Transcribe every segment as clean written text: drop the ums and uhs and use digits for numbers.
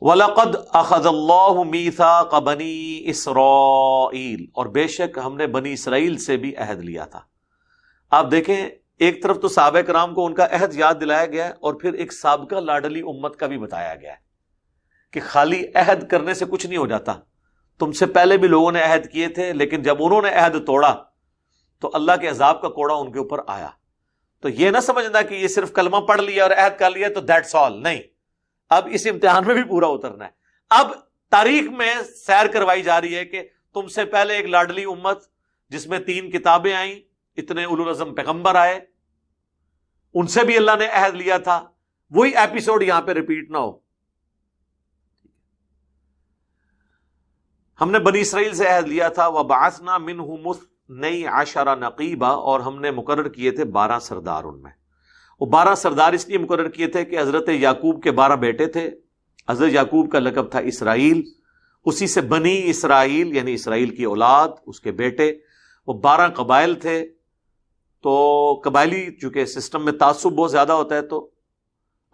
وَلَقَدْ أَخَذَ اللَّهُ مِيثَاقَ بَنِي إِسْرَائِيل، اور بے شک ہم نے بنی اسرائیل سے بھی عہد لیا تھا۔ آپ دیکھیں، ایک طرف تو صحابہ کرام کو ان کا عہد یاد دلایا گیا ہے، اور پھر ایک سابقہ لاڈلی امت کا بھی بتایا گیا ہے کہ خالی عہد کرنے سے کچھ نہیں ہو جاتا، تم سے پہلے بھی لوگوں نے عہد کیے تھے، لیکن جب انہوں نے عہد توڑا تو اللہ کے عذاب کا کوڑا ان کے اوپر آیا۔ تو یہ نہ سمجھنا کہ یہ صرف کلمہ پڑھ لیا اور عہد کر لیا تو دیٹس آل، نہیں، اب اس امتحان میں بھی پورا اترنا ہے۔ اب تاریخ میں سیر کروائی جا رہی ہے کہ تم سے پہلے ایک لاڈلی امت جس میں 3 کتابیں آئیں، اتنے اولوالعزم پیغمبر آئے، ان سے بھی اللہ نے عہد لیا تھا، وہی ایپیسوڈ یہاں پہ ریپیٹ نہ ہو۔ ہم نے بنی اسرائیل سے عہد لیا تھا، وَبَعَثْنَا مِنْهُمُ 12 نقیبا، اور ہم نے مقرر کیے تھے 12 سردار۔ ان میں وہ 12 سردار اس لیے مقرر کیے تھے کہ حضرت یعقوب کے 12 بیٹے تھے، حضرت یعقوب کا لقب تھا اسرائیل، اسی سے بنی اسرائیل یعنی اسرائیل کی اولاد، اس کے بیٹے، وہ 12 قبائل تھے۔ تو قبائلی چونکہ سسٹم میں تعصب بہت زیادہ ہوتا ہے، تو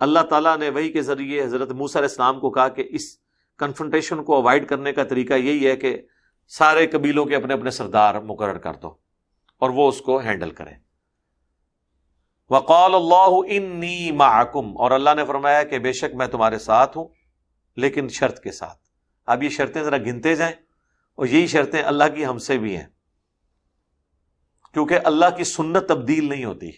اللہ تعالیٰ نے وحی کے ذریعے حضرت موسیٰ علیہ السلام کو کہا کہ اس کنفرنٹیشن کو اوائڈ کرنے کا طریقہ یہی ہے کہ سارے قبیلوں کے اپنے اپنے سردار مقرر کر دو اور وہ اس کو ہینڈل کریں۔ وَقَالَ اللَّهُ إِنِّي مَعَكُمْ، اور اللہ نے فرمایا کہ بے شک میں تمہارے ساتھ ہوں، لیکن شرط کے ساتھ۔ اب یہ شرطیں ذرا گنتے جائیں، اور یہی شرطیں اللہ کی ہم سے بھی ہیں، کیونکہ اللہ کی سنت تبدیل نہیں ہوتی۔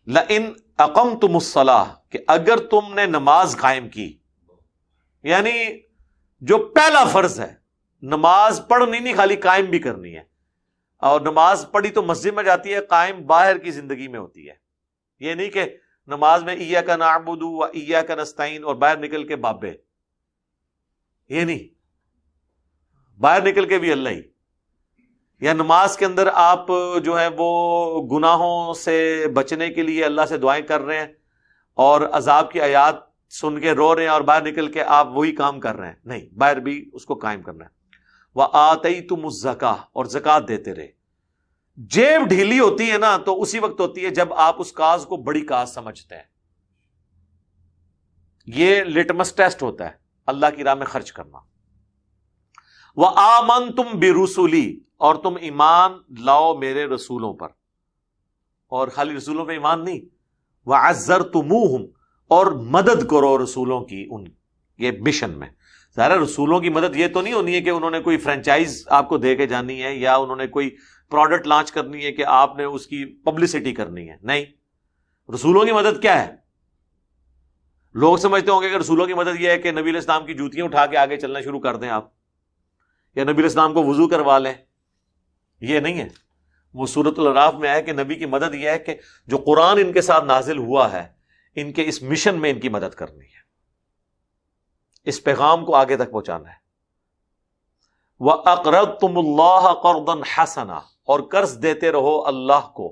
لَإِنْ أَقَمْتُمُ الصَّلَاةَ، کہ اگر تم نے نماز قائم کی، یعنی جو پہلا فرض ہے، نماز پڑھنی نہیں خالی قائم بھی کرنی ہے، اور نماز پڑھی تو مسجد میں جاتی ہے، قائم باہر کی زندگی میں ہوتی ہے۔ یہ نہیں کہ نماز میں ایاک نعبد و ایاک نستعین اور باہر نکل کے بابے، یہ نہیں، باہر نکل کے بھی اللہ ہی، یا نماز کے اندر آپ جو ہے وہ گناہوں سے بچنے کے لیے اللہ سے دعائیں کر رہے ہیں اور عذاب کی آیات سن کے رو رہے ہیں، اور باہر نکل کے آپ وہی کام کر رہے ہیں، نہیں، باہر بھی اس کو قائم کرنا ہے۔ وَآتَيْتُمُ الزَّكَاةَ، اور زکوٰۃ دیتے رہے۔ جیب ڈھیلی ہوتی ہے نا تو اسی وقت ہوتی ہے جب آپ اس کاز کو بڑی کاز سمجھتے ہیں۔ یہ لٹمس ٹیسٹ ہوتا ہے اللہ کی راہ میں خرچ کرنا۔ وَآمَنْتُمْ بِرُسُلِي، اور تم ایمان لاؤ میرے رسولوں پر، اور خالی رسولوں پہ ایمان نہیں، وَعَزَّرْتُمُوهُمْ، اور مدد کرو رسولوں کی ان یہ مشن میں۔ ظاہر رسولوں کی مدد یہ تو نہیں ہونی ہے کہ انہوں نے کوئی فرینچائز آپ کو دے کے جانی ہے، یا انہوں نے کوئی پروڈکٹ لانچ کرنی ہے کہ آپ نے اس کی پبلسٹی کرنی ہے، نہیں۔ رسولوں کی مدد کیا ہے؟ لوگ سمجھتے ہوں گے کہ رسولوں کی مدد یہ ہے کہ نبی علیہ السلام کی جوتیاں اٹھا کے آگے چلنا شروع کر دیں آپ، یا نبی علیہ السلام کو وضو کروا لیں، یہ نہیں ہے۔ وہ سورۃ الاعراف میں ہے کہ نبی کی مدد یہ ہے کہ جو قرآن ان کے ساتھ نازل ہوا ہے، ان کے اس مشن میں ان کی مدد کرنی ہے، اس پیغام کو آگے تک پہنچانا ہے۔ وَأَقْرَضْتُمُ اللَّهَ قَرْضًا حَسَنًا، اور قرض دیتے رہو اللہ کو،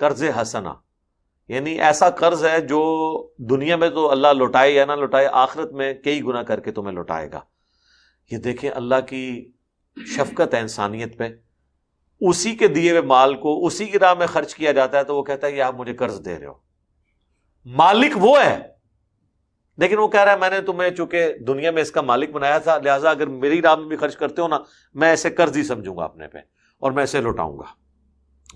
قرض حسنہ، یعنی ایسا قرض ہے جو دنیا میں تو اللہ لوٹائے یا نہ لوٹائے، آخرت میں کئی گنا کر کے تمہیں لوٹائے گا۔ یہ دیکھیں اللہ کی شفقت ہے انسانیت پہ، اسی کے دیے ہوئے مال کو اسی کی راہ میں خرچ کیا جاتا ہے تو وہ کہتا ہے یہ آپ مجھے قرض دے رہے ہو، مالک وہ ہے، لیکن وہ کہہ رہا ہے میں نے تمہیں چونکہ دنیا میں اس کا مالک بنایا تھا، لہٰذا اگر میری راہ میں بھی خرچ کرتے ہو نا، میں ایسے قرض ہی سمجھوں گا اپنے پہ، اور میں اسے لوٹاؤں گا۔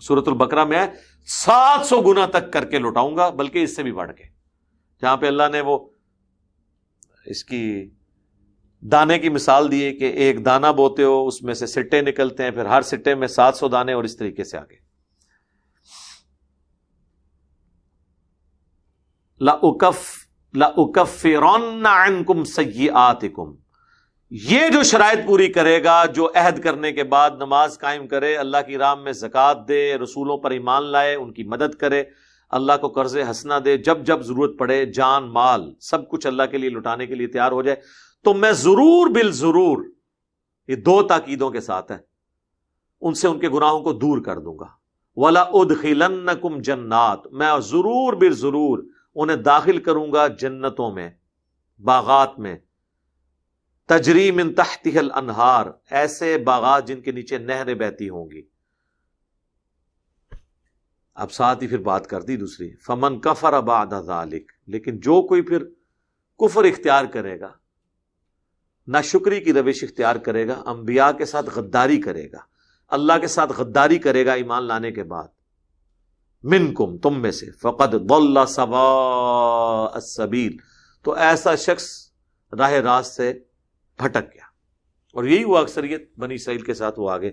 سورۃ البقرہ میں ہے 700 گنا تک کر کے لوٹاؤں گا، بلکہ اس سے بھی بڑھ کے، جہاں پہ اللہ نے وہ اس کی دانے کی مثال دی ہے کہ ایک دانہ بوتے ہو، اس میں سے سٹے نکلتے ہیں، پھر ہر سٹے میں 700 دانے، اور اس طریقے سے آگے۔ لَأُكَفِّرَنَّ عَنْكُمْ سَيِّئَاتِكُمْ، یہ جو شرائط پوری کرے گا، جو عہد کرنے کے بعد نماز قائم کرے، اللہ کی راہ میں زکوٰۃ دے، رسولوں پر ایمان لائے، ان کی مدد کرے، اللہ کو قرض حسنہ دے، جب جب ضرورت پڑے، جان مال سب کچھ اللہ کے لیے لٹانے کے لیے تیار ہو جائے، تو میں ضرور بالضرور، یہ 2 تاکیدوں کے ساتھ ہے، ان سے ان کے گناہوں کو دور کر دوں گا۔ وَلَأُدْخِلَنَّكُمْ جَنَّاتٍ، میں ضرور بالضرور انہیں داخل کروں گا جنتوں میں، باغات میں، تجری من تحتها الانہار، ایسے باغات جن کے نیچے نہریں بہتی ہوں گی۔ اب ساتھ ہی پھر بات کر دی دوسری، فمن کفر بعد ذلک، لیکن جو کوئی پھر کفر اختیار کرے گا، ناشکری کی روش اختیار کرے گا، انبیاء کے ساتھ غداری کرے گا، اللہ کے ساتھ غداری کرے گا ایمان لانے کے بعد، منکم تم میں سے، فقد ضل سواء السبیل تو ایسا شخص راہ راست سے بھٹک گیا. اور یہی ہوا اکثریت بنی اسرائیل کے ساتھ، وہ آگے